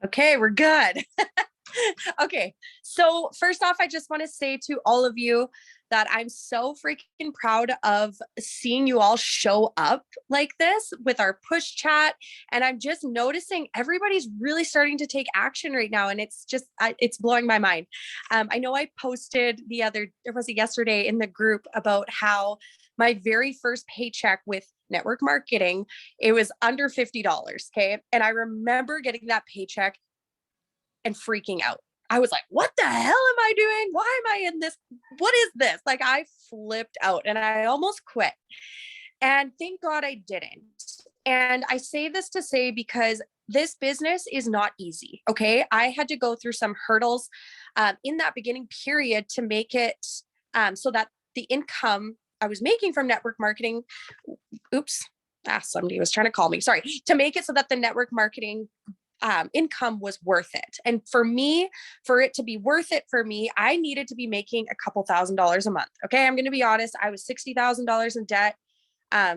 Okay, we're good. Okay, so first off, I just want to say to all of you that I'm so freaking proud of seeing you all show up like this with our push chat. And I'm just noticing everybody's really starting to take action right now. And it's just, it's blowing my mind. I know I posted was it yesterday in the group about how my very first paycheck with network marketing, it was under $50. Okay. And I remember getting that paycheck and freaking out. I was like, what the hell am I doing? Why am I in this? What is this? Like, I flipped out and I almost quit. And thank God I didn't. And I say this to say because this business is not easy. Okay. I had to go through some hurdles in that beginning period to make it so that the income I was making from network marketing, oops, somebody was trying to call me. Sorry, to make it so that the network marketing income was worth it. And for me, for it to be worth it for me, I needed to be making a couple $1,000s a month. Okay. I'm going to be honest. I was $60,000 in debt. I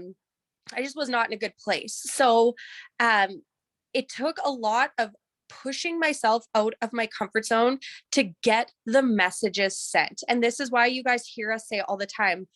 just was not in a good place. So it took a lot of pushing myself out of my comfort zone to get the messages sent. And this is why you guys hear us say all the time,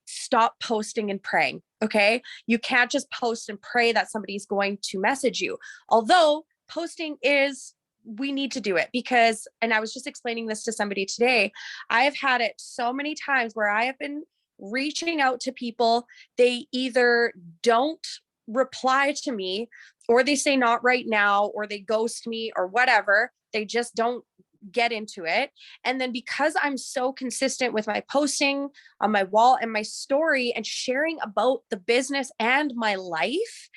stop posting and praying. Okay. You can't just post and pray that somebody's going to message you. Although posting is, we need to do it because, and I was just explaining this to somebody today, I have had it so many times where I have been reaching out to people. They either don't reply to me or they say not right now, or they ghost me or whatever. They just don't get into it. And then because I'm so consistent with my posting on my wall and my story and sharing about the business and my life,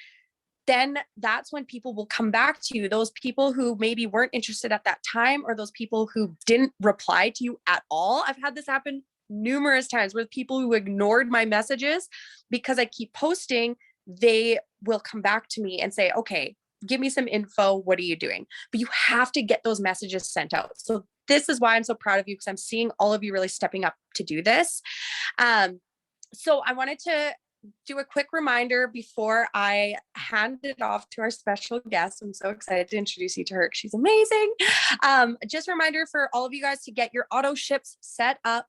then that's when people will come back to you. Those people who maybe weren't interested at that time, or those people who didn't reply to you at all. I've had this happen numerous times with people who ignored my messages because I keep posting. They will come back to me and say, okay, give me some info. What are you doing? But you have to get those messages sent out. So this is why I'm so proud of you, because I'm seeing all of you really stepping up to do this. So I wanted to do a quick reminder before I hand it off to our special guest. I'm so excited to introduce you to her. She's amazing. Just a reminder for all of you guys to get your auto ships set up.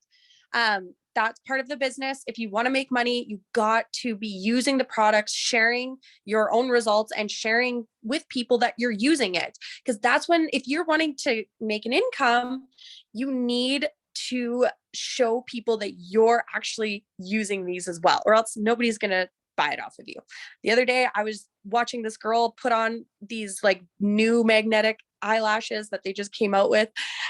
That's part of the business. If you want to make money, you've got to be using the products, sharing your own results and sharing with people that you're using it. Because that's when, if you're wanting to make an income, you need to show people that you're actually using these as well, or else nobody's going to buy it off of you. The other day, I was watching this girl put on these like new magnetic eyelashes that they just came out with,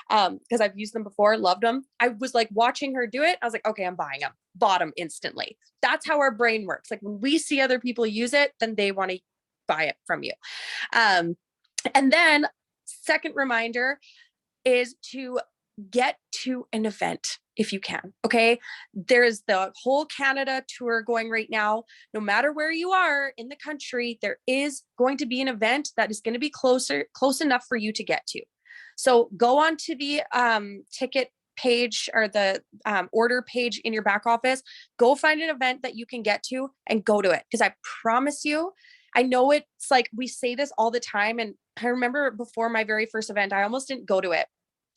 because I've used them before, loved them. I was like watching her do it. I was like, okay, I'm buying them. Bought them instantly. That's how our brain works. Like when we see other people use it, then they want to buy it from you. And then second reminder is to get to an event if you can. Okay. There's the whole Canada tour going right now. No matter where you are in the country, there is going to be an event that is going to be close enough for you to get to. So go on to the ticket page or the order page in your back office. Go find an event that you can get to and go to it. Because I promise you, I know it's like we say this all the time. And I remember before my very first event, I almost didn't go to it.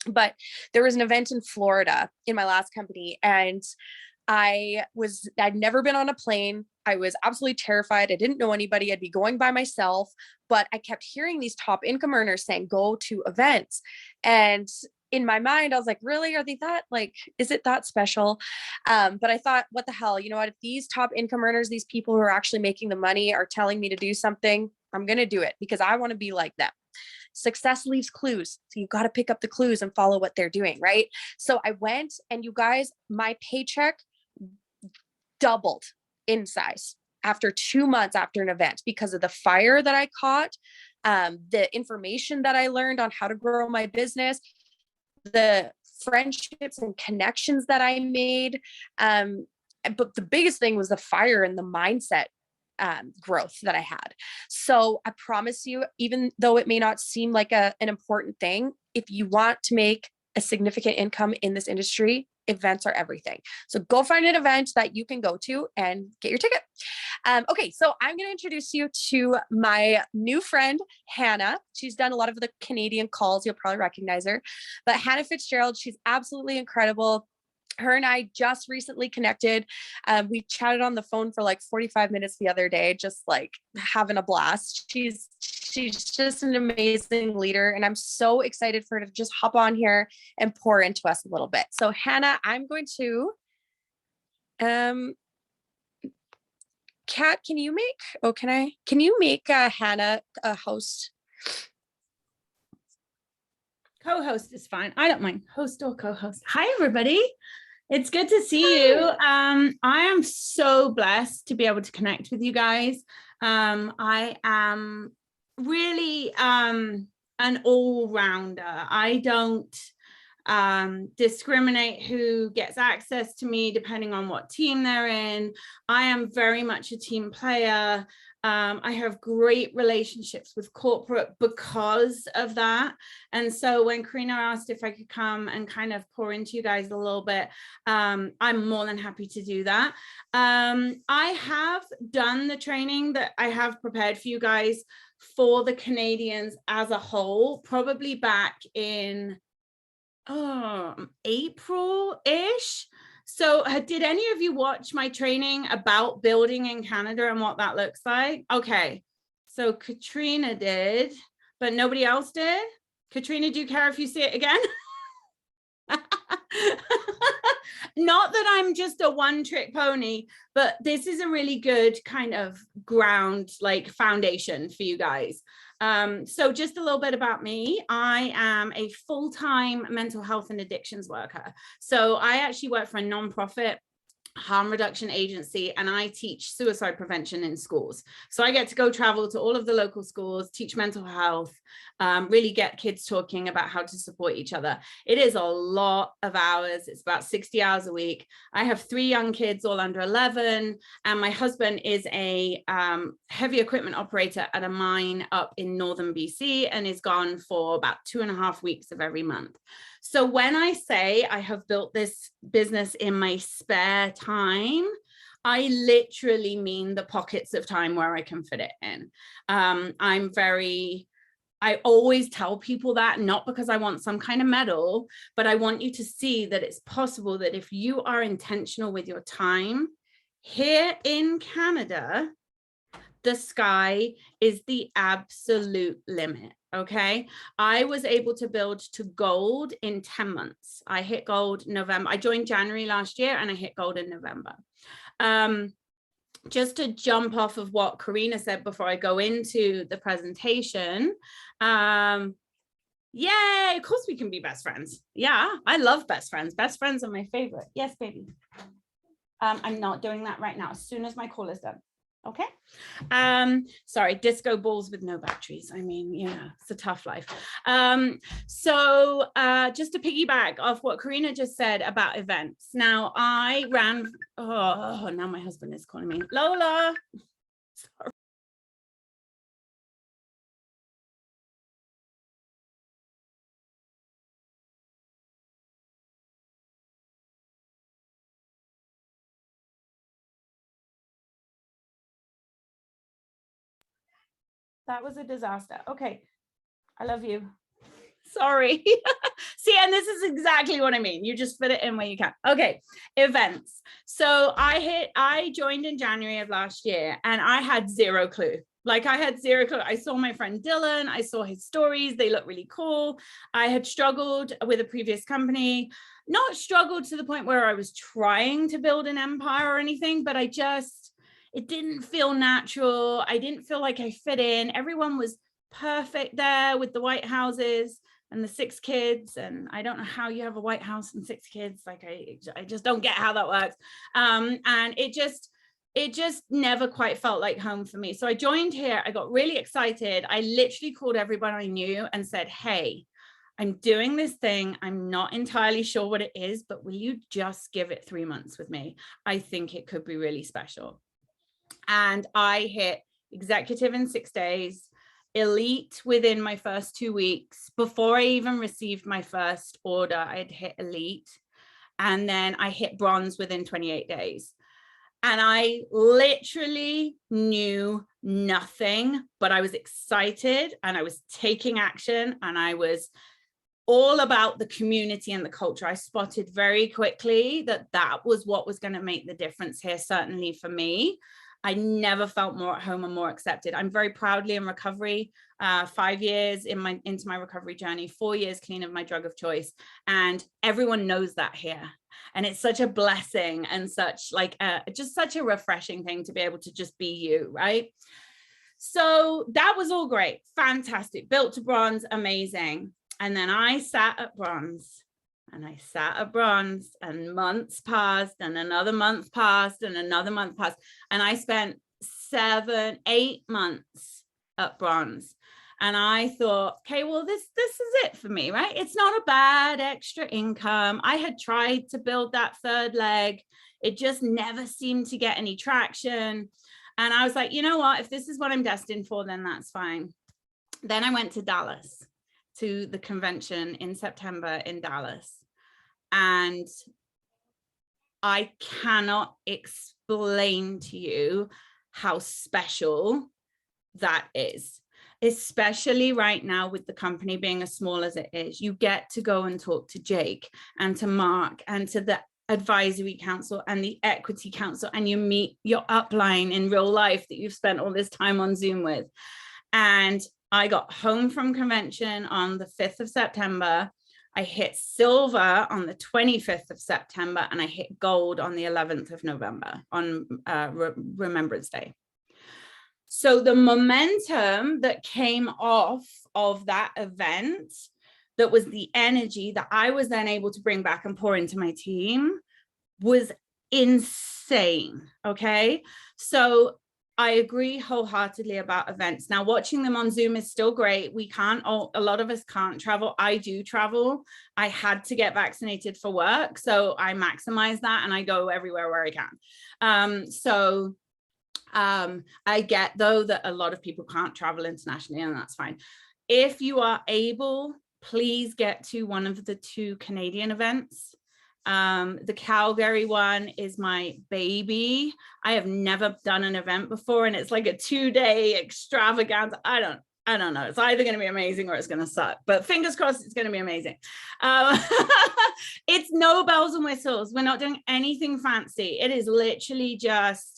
But there was an event in Florida in my last company, and I'd never been on a plane. I was absolutely terrified. I didn't know anybody. I'd be going by myself, but I kept hearing these top income earners saying, go to events. And in my mind, I was like, really? Are they that, like, is it that special? But I thought, what the hell, you know what, if these top income earners, these people who are actually making the money are telling me to do something, I'm going to do it because I want to be like them. Success leaves clues. So you got to pick up the clues and follow what they're doing. Right. So I went, and you guys, my paycheck doubled in size after 2 months after an event because of the fire that I caught, the information that I learned on how to grow my business, the friendships and connections that I made. But the biggest thing was the fire and the mindset growth that I had. So I promise you, even though it may not seem like an important thing, if you want to make a significant income in this industry, events are everything. So go find an event that you can go to and get your ticket. Okay, so I'm going to introduce you to my new friend, Hannah. She's done a lot of the Canadian calls. You'll probably recognize her. But Hannah Fitzgerald, she's absolutely incredible. Her and I just recently connected. We chatted on the phone for like 45 minutes the other day, just like having a blast. She's just an amazing leader, and I'm so excited for her to just hop on here and pour into us a little bit. So Hannah, I'm going to, Kat, can you make Hannah a host? Co-host is fine. I don't mind. Host or co-host. Hi, everybody. It's good to see you. I am so blessed to be able to connect with you guys. I am really an all-rounder. I don't discriminate who gets access to me depending on what team they're in. I am very much a team player. I have great relationships with corporate because of that. And so when Karina asked if I could come and kind of pour into you guys a little bit, I'm more than happy to do that. I have done the training that I have prepared for you guys for the Canadians as a whole, probably back in April-ish. So did any of you watch my training about building in Canada and what that looks like? Okay, so Katrina did, but nobody else did. Katrina, do you care if you see it again? Not that I'm just a one-trick pony, but this is a really good kind of ground, like foundation for you guys. So just a little bit about me. I am a full-time mental health and addictions worker. So I actually work for a nonprofit harm reduction agency, and I teach suicide prevention in schools. So I get to go travel to all of the local schools, teach mental health, really get kids talking about how to support each other. It is a lot of hours. It's about 60 hours a week. I have 3 young kids, all under 11, and my husband is a heavy equipment operator at a mine up in northern BC and is gone for about 2.5 weeks of every month. So when I say I have built this business in my spare time, I literally mean the pockets of time where I can fit it in. I always tell people that, not because I want some kind of medal, but I want you to see that it's possible that if you are intentional with your time here in Canada, the sky is the absolute limit. Okay, I was able to build to gold in 10 months. I hit gold November. I joined January last year and I hit gold in November. Just to jump off of what Karina said before I go into the presentation, yay, of course we can be best friends. Yeah, I love best friends. Best friends are my favorite. Yes, baby. I'm not doing that right now. As soon as my call is done. Okay. Sorry, disco balls with no batteries. I mean, yeah, it's a tough life. So just to piggyback off what Karina just said about events. Now I ran, now my husband is calling me. Lola. Sorry. That was a disaster. Okay. I love you. Sorry. See, and this is exactly what I mean. You just fit it in where you can. Okay, events. So I joined in January of last year and I had zero clue. Like I had zero clue. I saw my friend Dylan. I saw his stories. They look really cool. I had struggled with a previous company, not struggled to the point where I was trying to build an empire or anything, but it didn't feel natural. I didn't feel like I fit in. Everyone was perfect there with the white houses and the 6 kids. And I don't know how you have a white house and 6 kids. Like I just don't get how that works. And it just never quite felt like home for me. So I joined here. I got really excited. I literally called everyone I knew and said, hey, I'm doing this thing. I'm not entirely sure what it is, but will you just give it 3 months with me? I think it could be really special. And I hit executive in 6 days, elite within my first 2 weeks. Before I even received my first order, I'd hit elite. And then I hit bronze within 28 days. And I literally knew nothing, but I was excited and I was taking action and I was all about the community and the culture. I spotted very quickly that that was what was going to make the difference here, certainly for me. I never felt more at home and more accepted. I'm very proudly in recovery, 5 years into my recovery journey, 4 years clean of my drug of choice. And everyone knows that here. And it's such a blessing and such like just such a refreshing thing to be able to just be you, right? So that was all great, fantastic, built to bronze, amazing. And then I sat at bronze and I sat at bronze and months passed and another month passed and another month passed. And I spent 7, 8 months at bronze. And I thought, okay, well, this is it for me, right? It's not a bad extra income. I had tried to build that third leg. It just never seemed to get any traction. And I was like, you know what? If this is what I'm destined for, then that's fine. Then I went to Dallas, to the convention in September in Dallas. And I cannot explain to you how special that is, especially right now with the company being as small as it is. You get to go and talk to Jake and to Mark and to the advisory council and the equity council, and you meet your upline in real life that you've spent all this time on Zoom with. And I got home from convention on the 5th of September. I hit silver on the 25th of September, and I hit gold on the 11th of November on Remembrance Day. So the momentum that came off of that event, that was the energy that I was then able to bring back and pour into my team, was insane. Okay. So I agree wholeheartedly about events. Now, watching them on Zoom is still great. We can't, a lot of us can't travel. I do travel. I had to get vaccinated for work, so I maximize that and I go everywhere where I can. I get, though, that a lot of people can't travel internationally, and that's fine. If you are able, please get to one of the 2 Canadian events. The Calgary one is my baby. I have never done an event before, and it's like a 2-day extravaganza. I don't know. It's either going to be amazing or it's going to suck, but fingers crossed it's going to be amazing. It's no bells and whistles. We're not doing anything fancy. It is literally just,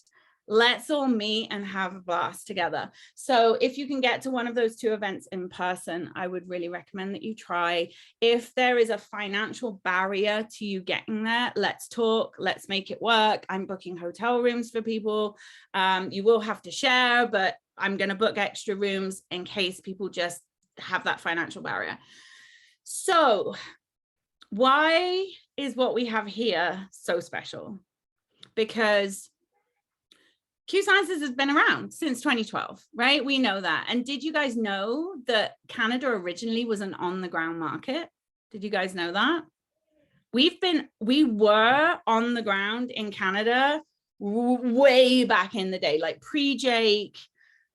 let's all meet and have a blast together. So if you can get to one of those 2 events in person, I would really recommend that you try. If there is a financial barrier to you getting there, let's talk, let's make it work. I'm booking hotel rooms for people. You will have to share, but I'm going to book extra rooms in case people just have that financial barrier. So why is what we have here so special? Because Q Sciences has been around since 2012, right? We know that. And did you guys know that Canada originally was an on-the-ground market? Did you guys know that? We were on the ground in Canada way back in the day, like pre-Jake,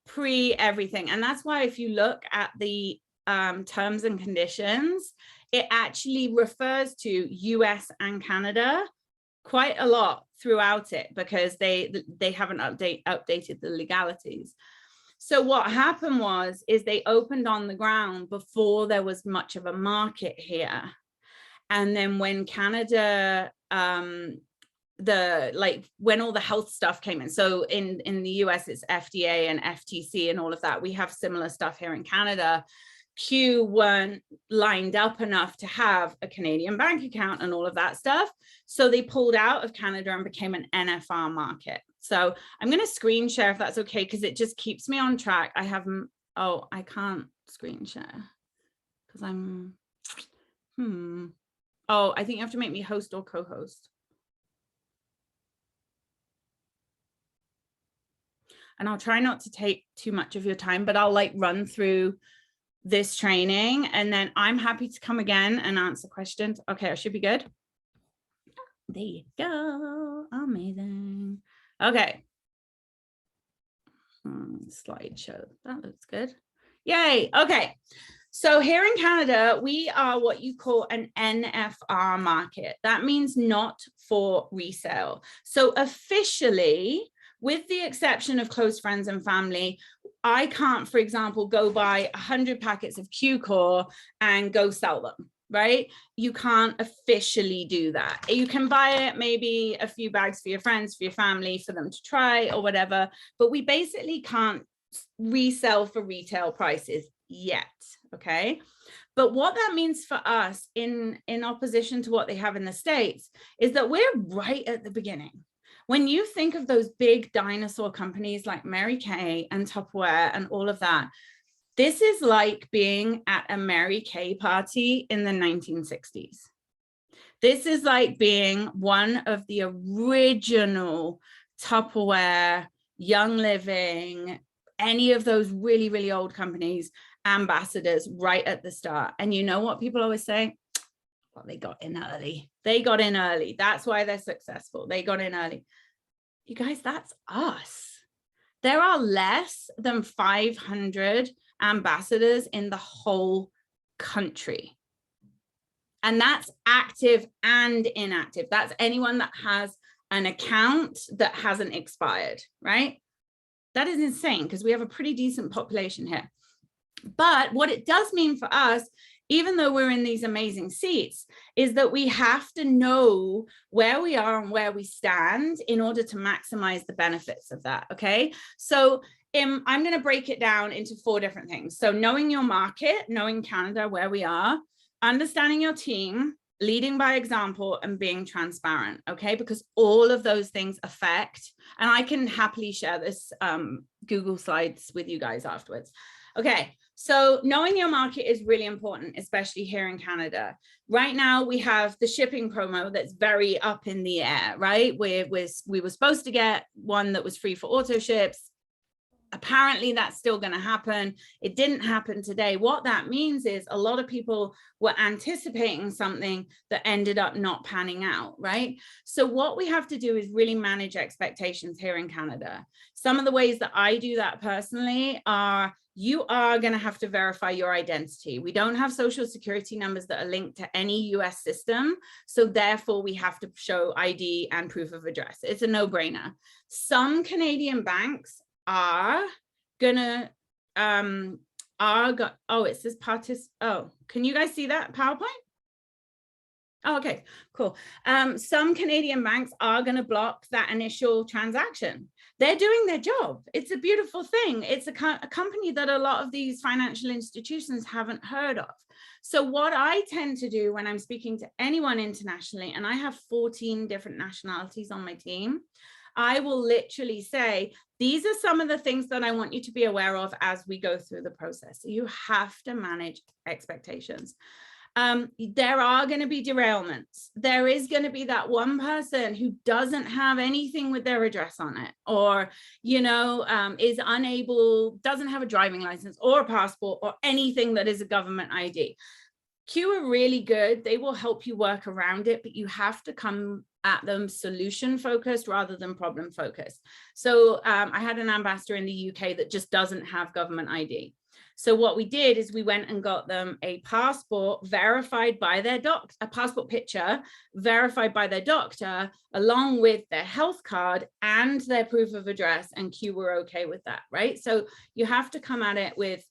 pre-everything. And that's why if you look at the terms and conditions, it actually refers to US and Canada quite a lot throughout it, because they haven't updated the legalities. So what happened is they opened on the ground before there was much of a market here. And then when Canada, when all the health stuff came in, so in the US it's FDA and FTC and all of that, we have similar stuff here in Canada. Q weren't lined up enough to have a Canadian bank account and all of that stuff. So they pulled out of Canada and became an NFR market. So I'm going to screen share if that's okay, because it just keeps me on track. I can't screen share because oh, I think you have to make me host or co-host. And I'll try not to take too much of your time, but I'll run through this training, and then I'm happy to come again and answer questions. Okay, I should be good. There you go. Amazing. Okay. Slideshow. That looks good. Yay. Okay. So here in Canada, we are what you call an NFR market. That means not for resale. So officially, with the exception of close friends and family, I can't, for example, go buy 100 packets of Q-Core and go sell them, right? You can't officially do that. You can buy it, maybe a few bags for your friends, for your family, for them to try or whatever, but we basically can't resell for retail prices yet, okay? But what that means for us in opposition to what they have in the States is that we're right at the beginning. When you think of those big dinosaur companies like Mary Kay and Tupperware and all of that, this is like being at a Mary Kay party in the 1960s. This is like being one of the original Tupperware, Young Living, any of those really, really old companies, ambassadors right at the start. And you know what people always say? Well, they got in early. They got in early. That's why they're successful. They got in early. You guys, that's us. There are less than 500 ambassadors in the whole country. And that's active and inactive. That's anyone that has an account that hasn't expired, right? That is insane because we have a pretty decent population here. But what it does mean for us, even though we're in these amazing seats, is that we have to know where we are and where we stand in order to maximize the benefits of that, okay? So I'm going to break it down into 4 different things. So knowing your market, knowing Canada, where we are, understanding your team, leading by example, and being transparent, okay? Because all of those things affect, and I can happily share this Google Slides with you guys afterwards. Okay, so knowing your market is really important, especially here in Canada. Right now, we have the shipping promo that's very up in the air, right? We were supposed to get one that was free for auto ships. Apparently that's still going to happen. It didn't happen today. What that means is a lot of people were anticipating something that ended up not panning out, right? So what we have to do is really manage expectations here in Canada. Some of the ways that I do that personally are, you are going to have to verify your identity. We don't have social security numbers that are linked to any US system. So therefore we have to show ID and proof of address. It's a no-brainer. Some Canadian banks are gonna oh, it says oh, can you guys see that PowerPoint? Oh, okay, cool. Some Canadian banks are going to block that initial transaction. They're doing their job. It's a beautiful thing. It's a company that a lot of these financial institutions haven't heard of. So what I tend to do when I'm speaking to anyone internationally, and I have 14 different nationalities on my team, I will literally say, these are some of the things that I want you to be aware of as we go through the process. So you have to manage expectations. There are going to be derailments. There is going to be that one person who doesn't have anything with their address on it, or, you know, is unable, doesn't have a driving license or a passport or anything that is a government ID. Q are really good. They will help you work around it, but you have to come at them solution focused rather than problem focused. So I had an ambassador in the UK that just doesn't have government ID. So what we did is we went and got them a passport verified by their doctor, a passport picture verified by their doctor, along with their health card and their proof of address, and Q were okay with that, right? So you have to come at it with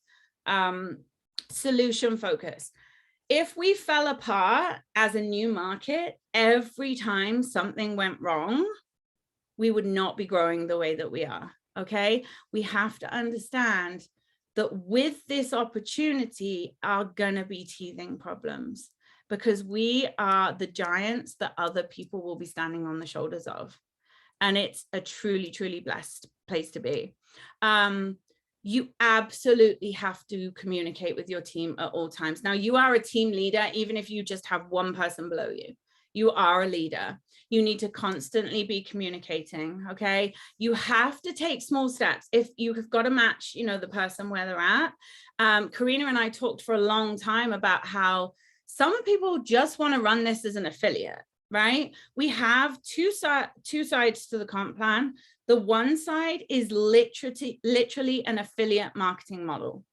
solution focus. If we fell apart as a new market, every time something went wrong, we would not be growing the way that we are, okay? We have to understand that with this opportunity are gonna be teething problems, because we are the giants that other people will be standing on the shoulders of. And it's a truly, truly blessed place to be. You absolutely have to communicate with your team at all times. Now, you are a team leader, even if you just have one person below you. You are a leader. You need to constantly be communicating, okay? You have to take small steps. If you have got to match, you know, the person where they're at. Karina and I talked for a long time about how some people just want to run this as an affiliate, right? We have two sides to the comp plan. The one side is literally an affiliate marketing model.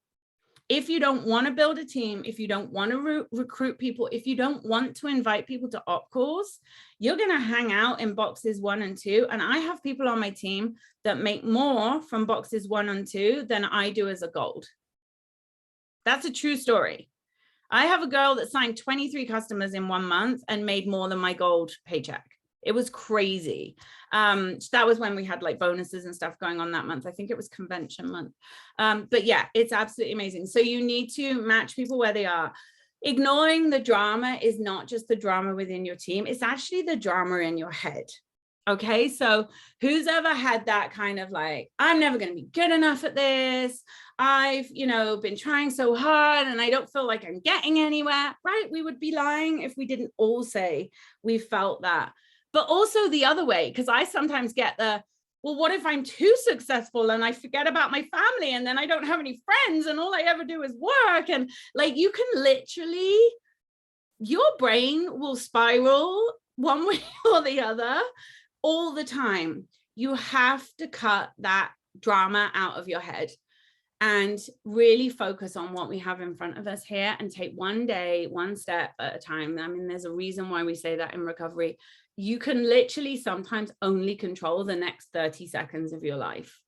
If you don't want to build a team, if you don't want to recruit people, if you don't want to invite people to op calls, you're going to hang out in boxes 1 and 2. And I have people on my team that make more from boxes 1 and 2 than I do as a gold. That's a true story. I have a girl that signed 23 customers in 1 month and made more than my gold paycheck. It was crazy. That was when we had like bonuses and stuff going on that month. I think it was convention month. But yeah, it's absolutely amazing. So you need to match people where they are. Ignoring the drama is not just the drama within your team. It's actually the drama in your head. Okay, so who's ever had that kind of like, I'm never going to be good enough at this. I've, been trying so hard and I don't feel like I'm getting anywhere, right? We would be lying if we didn't all say we felt that. But also the other way, because I sometimes get the, well, what if I'm too successful and I forget about my family and then I don't have any friends and all I ever do is work? And like, you can literally, your brain will spiral one way or the other all the time. You have to cut that drama out of your head and really focus on what we have in front of us here and take one day, one step at a time. I mean, there's a reason why we say that in recovery. You can literally sometimes only control the next 30 seconds of your life.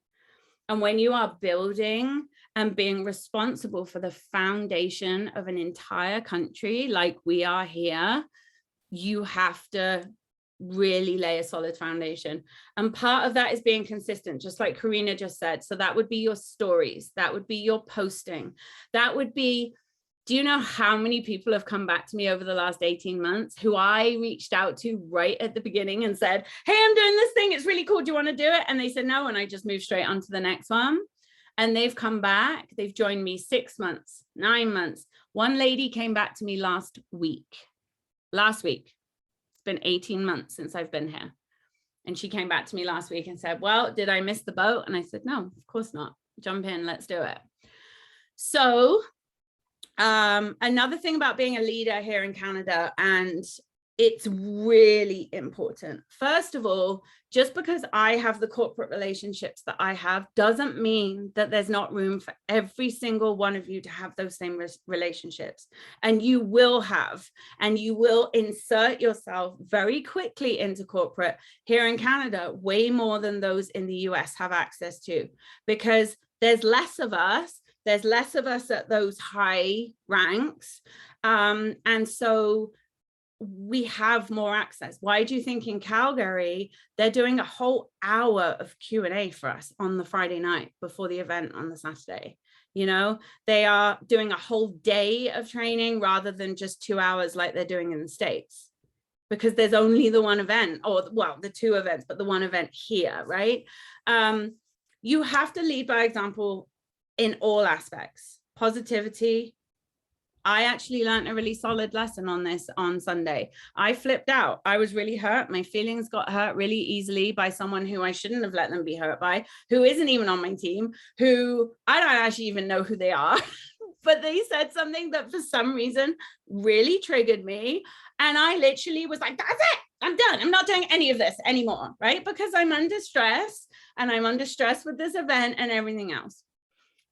And when you are building and being responsible for the foundation of an entire country like we are here, you have to really lay a solid foundation. And part of that is being consistent, just like Karina just said. So that would be your stories. That would be your posting. That would be, do you know how many people have come back to me over the last 18 months who I reached out to right at the beginning and said, hey, I'm doing this thing. It's really cool. Do you want to do it? And they said no. And I just moved straight on to the next one. And they've come back. They've joined me 6 months, 9 months. One lady came back to me last week. It's been 18 months since I've been here. And she came back to me last week and said, well, did I miss the boat? And I said, no, of course not. Jump in, let's do it. So another thing about being a leader here in Canada, and it's really important. First of all, just because I have the corporate relationships that I have doesn't mean that there's not room for every single one of you to have those same relationships. And you will have, and you will insert yourself very quickly into corporate here in Canada, way more than those in the US have access to, because there's less of us. There's less of us at those high ranks. And so we have more access. Why do you think in Calgary, they're doing a whole hour of Q&A for us on the Friday night before the event on the Saturday? They are doing a whole day of training rather than just 2 hours like they're doing in the States, because there's only the one event, or well, the 2 events, but the one event here, right? You have to lead by example in all aspects. Positivity. I actually learned a really solid lesson on this on Sunday. I flipped out. I was really hurt. My feelings got hurt really easily by someone who I shouldn't have let them be hurt by, who isn't even on my team, who I don't actually even know who they are, but they said something that for some reason really triggered me. And I literally was like, that's it. I'm done. I'm not doing any of this anymore, right? Because I'm under stress, and I'm under stress with this event and everything else.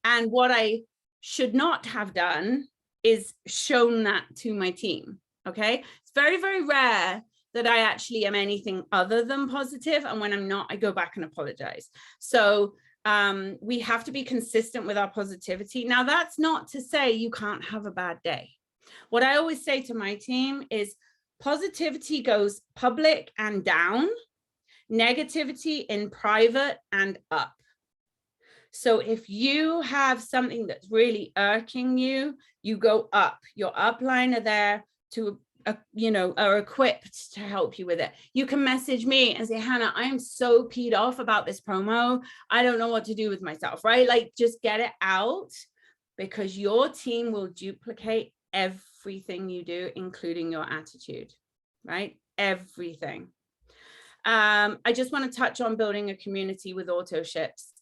And what I should not have done is shown that to my team. Okay. It's very, very rare that I actually am anything other than positive. And when I'm not, I go back and apologize. So we have to be consistent with our positivity. Now, that's not to say you can't have a bad day. What I always say to my team is positivity goes public and down, negativity in private and up. So if you have something that's really irking you, you go up. Your upline are there to, are equipped to help you with it. You can message me and say, Hannah, I am so peed off about this promo. I don't know what to do with myself, right? Like, just get it out, because your team will duplicate everything you do, including your attitude, right? Everything. I just want to touch on building a community with auto ships.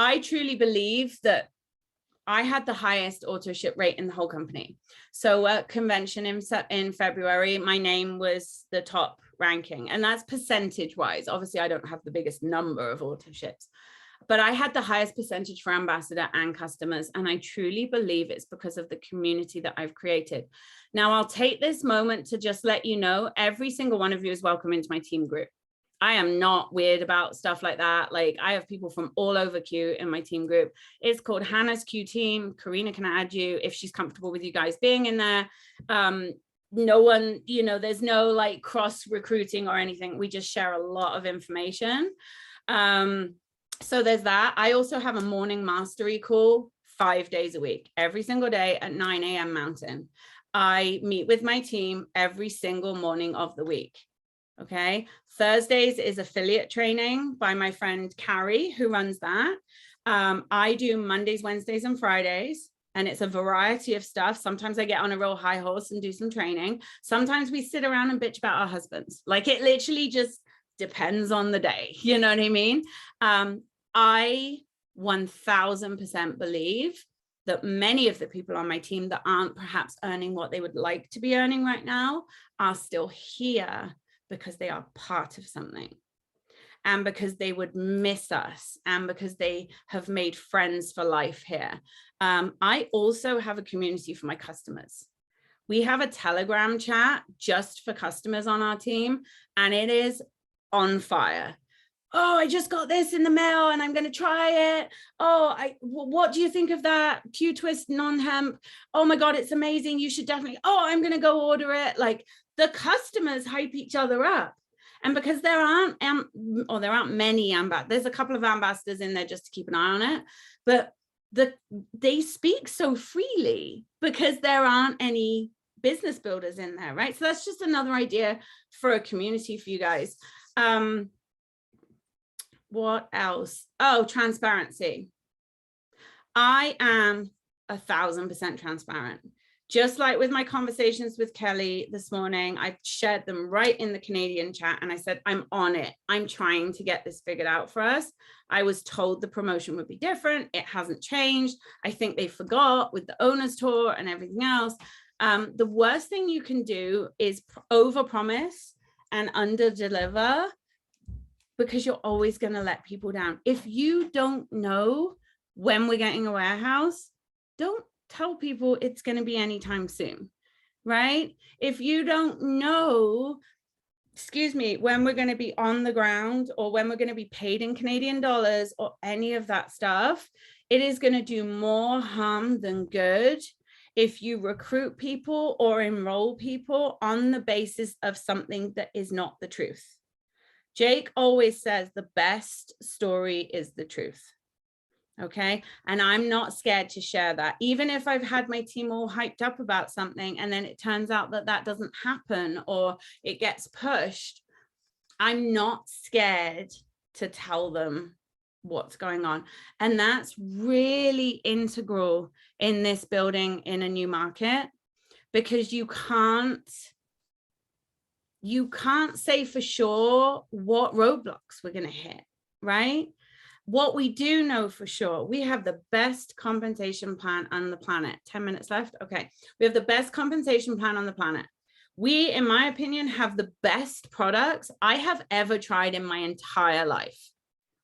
I truly believe that I had the highest auto ship rate in the whole company. So at convention in February, my name was the top ranking, and that's percentage wise. Obviously, I don't have the biggest number of auto ships. but I had the highest percentage for ambassador and customers. And I truly believe it's because of the community that I've created. Now, I'll take this moment to just let you know, every single one of you is welcome into my team group. I am not weird about stuff like that. Like, I have people from all over Q in my team group. It's called Hannah's Q team. Karina can add you if she's comfortable with you guys being in there. No one, you know, there's no like cross recruiting or anything. We just share a lot of information. So there's that. I also have a morning mastery call 5 days a week, every single day at 9 a.m. Mountain. I meet with my team every single morning of the week. Okay. Thursdays is affiliate training by my friend Carrie, who runs that. I do Mondays, Wednesdays, and Fridays, and it's a variety of stuff. Sometimes I get on a real high horse and do some training. Sometimes we sit around and bitch about our husbands. Like, it literally just depends on the day. You know what I mean? I 1000% believe that many of the people on my team that aren't perhaps earning what they would like to be earning right now are still here because they are part of something, and because they would miss us, and because they have made friends for life here. I also have a community for my customers. We have a Telegram chat just for customers on our team, and it is on fire. Oh, I just got this in the mail and I'm going to try it. Oh, what do you think of that? Q-Twist non-hemp. Oh my God, it's amazing. You should definitely, oh, I'm going to go order it. Like, the customers hype each other up. And because there aren't many there's a couple of ambassadors in there just to keep an eye on it, but they speak so freely because there aren't any business builders in there, right? So that's just another idea for a community for you guys. What else? Oh, transparency. I am 1000% transparent. Just like with my conversations with Kelly this morning, I shared them right in the Canadian chat, and I said, I'm on it. I'm trying to get this figured out for us. I was told the promotion would be different. It hasn't changed. I think they forgot with the owner's tour and everything else. The worst thing you can do is overpromise and underdeliver, because you're always going to let people down. If you don't know when we're getting a warehouse, don't tell people it's going to be anytime soon, right? If you don't know, when we're going to be on the ground, or when we're going to be paid in Canadian dollars, or any of that stuff, it is going to do more harm than good if you recruit people or enroll people on the basis of something that is not the truth. Jake always says the best story is the truth. Okay. And I'm not scared to share that. Even if I've had my team all hyped up about something and then it turns out that that doesn't happen, or it gets pushed, I'm not scared to tell them what's going on. And that's really integral in this building in a new market, because you can't say for sure what roadblocks we're going to hit, right? What we do know for sure, we have the best compensation plan on the planet. 10 minutes left. Okay. We have the best compensation plan on the planet. We, in my opinion, have the best products I have ever tried in my entire life,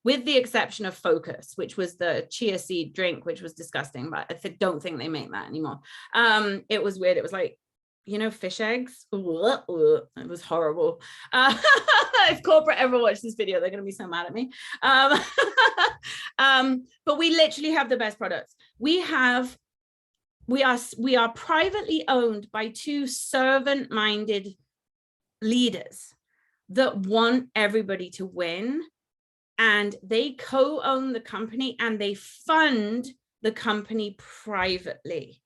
with the exception of Focus, which was the chia seed drink, which was disgusting, but I don't think they make that anymore. It was weird. It was like, you know, fish eggs. It was horrible. If corporate ever watched this video, they're going to be so mad at me. But we literally have the best products. We are privately owned by two servant-minded leaders that want everybody to win, and they co-own the company and they fund the company privately.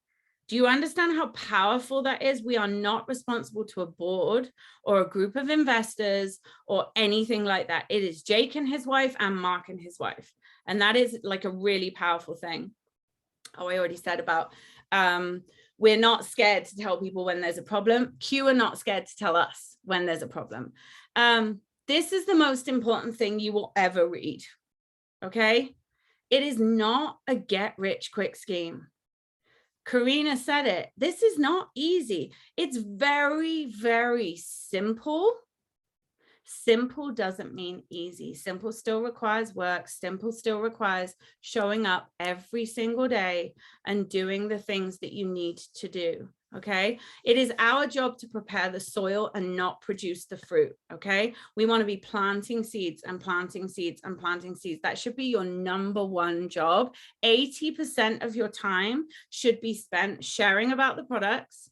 Do you understand how powerful that is? We are not responsible to a board or a group of investors or anything like that. It is Jake and his wife and Mark and his wife. And that is like a really powerful thing. Oh, I already said about, we're not scared to tell people when there's a problem. Q are not scared to tell us when there's a problem. This is the most important thing you will ever read, okay? It is not a get rich quick scheme. Karina said it. This is not easy. It's very, very simple. Simple doesn't mean easy. Simple still requires work. Simple still requires showing up every single day and doing the things that you need to do. Okay. It is our job to prepare the soil and not produce the fruit. Okay. We want to be planting seeds and planting seeds and planting seeds. That should be your number one job. 80% of your time should be spent sharing about the products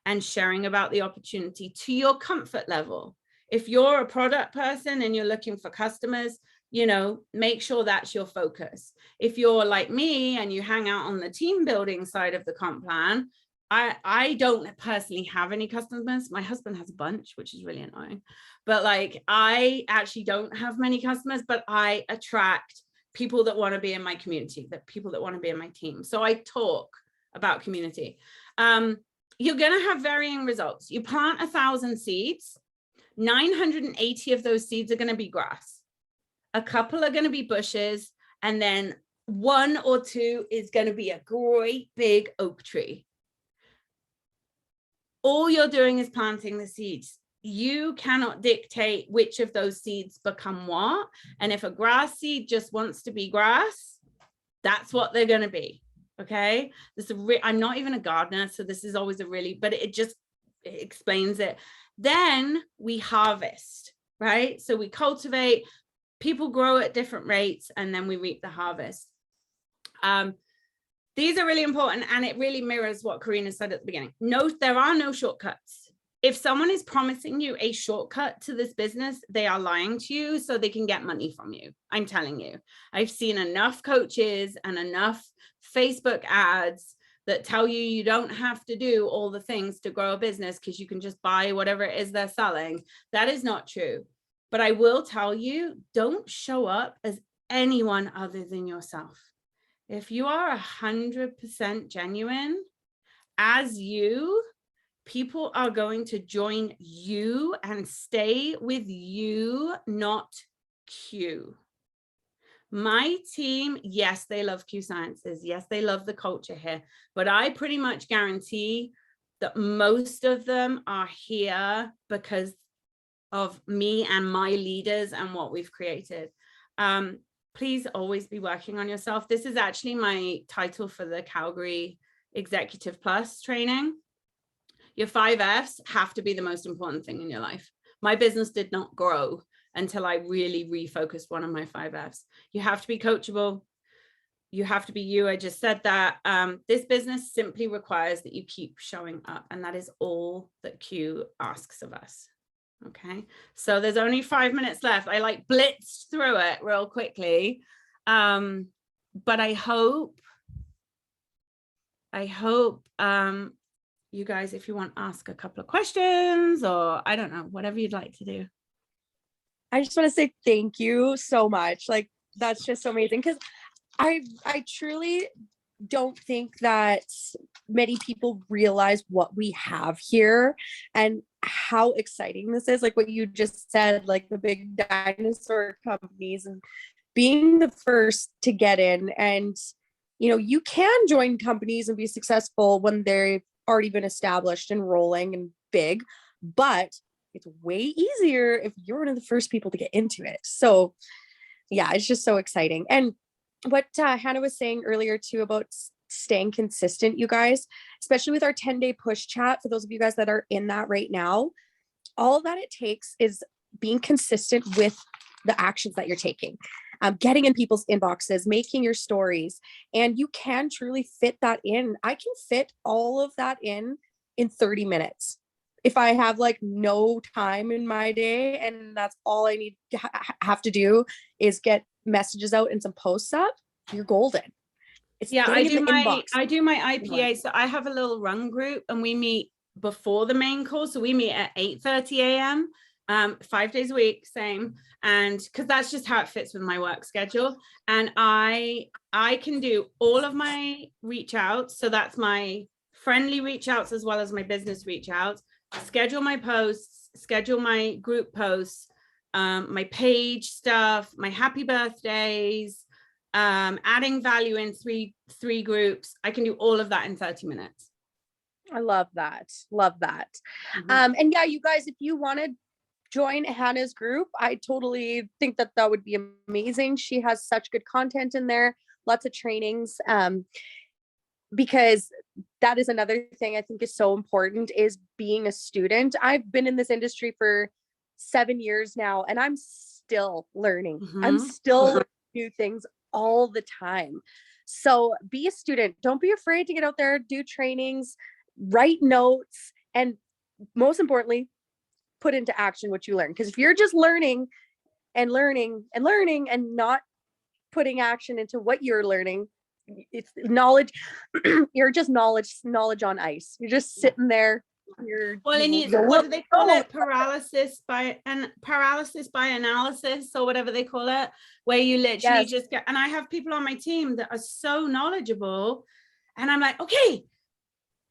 and sharing about the opportunity to your comfort level. If you're a product person and you're looking for customers, you know, make sure that's your focus. If you're like me and you hang out on the team building side of the comp plan, I don't personally have any customers. My husband has a bunch, which is really annoying. But like, I actually don't have many customers, but I attract people that want to be in my community, that people that want to be in my team. So I talk about community. You're going to have varying results. You plant 1,000 seeds. 980 of those seeds are going to be grass. A couple are going to be bushes. And then 1 or 2 is going to be a great big oak tree. All you're doing is planting the seeds. You cannot dictate which of those seeds become what. And if a grass seed just wants to be grass, that's what they're going to be. Okay. I'm not even a gardener, so this is always but it explains it. Then we harvest, right? So we cultivate, people grow at different rates, and then we reap the harvest. These are really important, and it really mirrors what Karina said at the beginning. No, there are no shortcuts. If someone is promising you a shortcut to this business, they are lying to you so they can get money from you. I'm telling you, I've seen enough coaches and enough Facebook ads that tell you you don't have to do all the things to grow a business because you can just buy whatever it is they're selling. That is not true. But I will tell you, don't show up as anyone other than yourself. If you are 100% genuine as you, people are going to join you and stay with you, not Q. My team, yes, they love Q Sciences. Yes, they love the culture here, but I pretty much guarantee that most of them are here because of me and my leaders and what we've created. Please always be working on yourself. This is actually my title for the Calgary Executive Plus training. Your 5 Fs have to be the most important thing in your life. My business did not grow until I really refocused one of my 5 Fs. You have to be coachable. You have to be you. I just said that. This business simply requires that you keep showing up, and that is all that Q asks of us. Okay, so there's only 5 minutes left. I like blitzed through it real quickly. But I hope you guys, if you want to ask a couple of questions, or I don't know, whatever you'd like to do. I just want to say thank you so much. Like, that's just so amazing, because I truly don't think that many people realize what we have here and how exciting this is. Like what you just said, like the big dinosaur companies and being the first to get in. And, you know, you can join companies and be successful when they've already been established and rolling and big, but it's way easier if you're one of the first people to get into it. So yeah, it's just so exciting. And what Hannah was saying earlier too about staying consistent, you guys, especially with our 10-day push chat, for those of you guys that are in that right now, all that it takes is being consistent with the actions that you're taking, getting in people's inboxes, making your stories, and you can truly fit that in. I can fit all of that in 30 minutes. If I have like no time in my day and that's all I need to have to do is get messages out and some posts up, you're golden. It's I do my IPA. So I have a little run group and we meet before the main call. So we meet at 8:30 a.m. 5 days a week, same. And because that's just how it fits with my work schedule. And I can do all of my reach outs. So that's my friendly reach outs as well as my business reach outs. Schedule my posts, schedule my group posts, my page stuff, my happy birthdays, adding value in three groups. I can do all of that in 30 minutes. I love that. Love that. Mm-hmm. And yeah, you guys, if you want to join Hannah's group. I totally think that that would be amazing. She has such good content in there, lots of trainings. Because that is another thing I think is so important, is being a student. I've been in this industry for 7 years now, and I'm still learning. I'm still learning new things all the time. So be a student. Don't be afraid to get out there, do trainings, write notes, and most importantly, put into action what you learn. Because if you're just learning and learning and learning and not putting action into what you're learning, it's knowledge. You're just knowledge on ice. You're just sitting there. Well, and what do they call it? Paralysis by analysis, or whatever they call it, where you literally just get. And I have people on my team that are so knowledgeable, and I'm like, okay,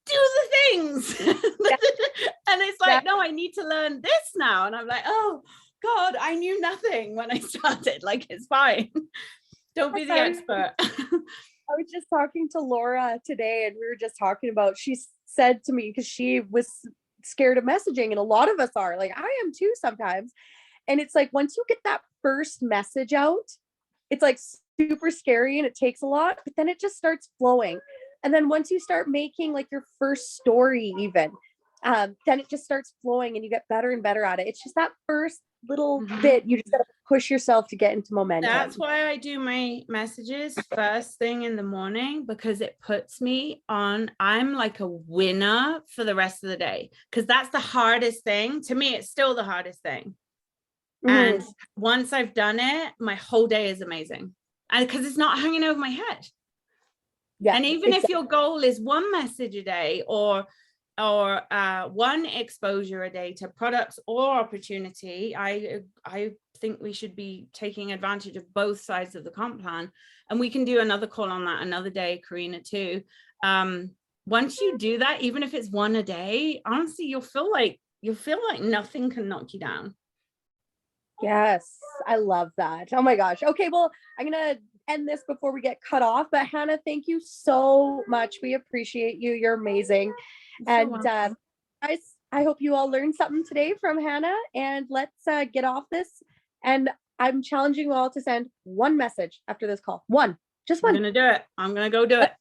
do the things. And it's like, no, I need to learn this now. And I'm like, oh God, I knew nothing when I started. Like, it's fine. Don't be the expert. I was just talking to Laura today, and we were just talking about, she said to me, because she was scared of messaging, and a lot of us are, like, I am too sometimes. And it's like, once you get that first message out, it's like super scary and it takes a lot, but then it just starts flowing. And then once you start making like your first story even, then it just starts flowing and you get better and better at it. It's just that first little bit, you just gotta push yourself to get into momentum. That's why I do my messages first thing in the morning, because it puts me on, I'm like a winner for the rest of the day, because that's the hardest thing. To me, it's still the hardest thing. And once I've done it, my whole day is amazing. And because it's not hanging over my head. Yeah. And even if your goal is one message a day or one exposure a day to products or opportunity, I think we should be taking advantage of both sides of the comp plan. And we can do another call on that another day, Karina, too. Once you do that, even if it's one a day, honestly, you'll feel like nothing can knock you down. Yes, I love that. Oh my gosh. Okay, well, I'm gonna end this before we get cut off. But Hannah, thank you so much. We appreciate you. You're amazing. And guys, I hope you all learned something today from Hannah. And let's get off this. And I'm challenging you all to send one message after this call. One. Just one. I'm gonna do it. I'm gonna go do it.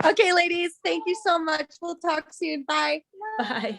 Okay, ladies, thank you so much. We'll talk soon. Bye. Bye.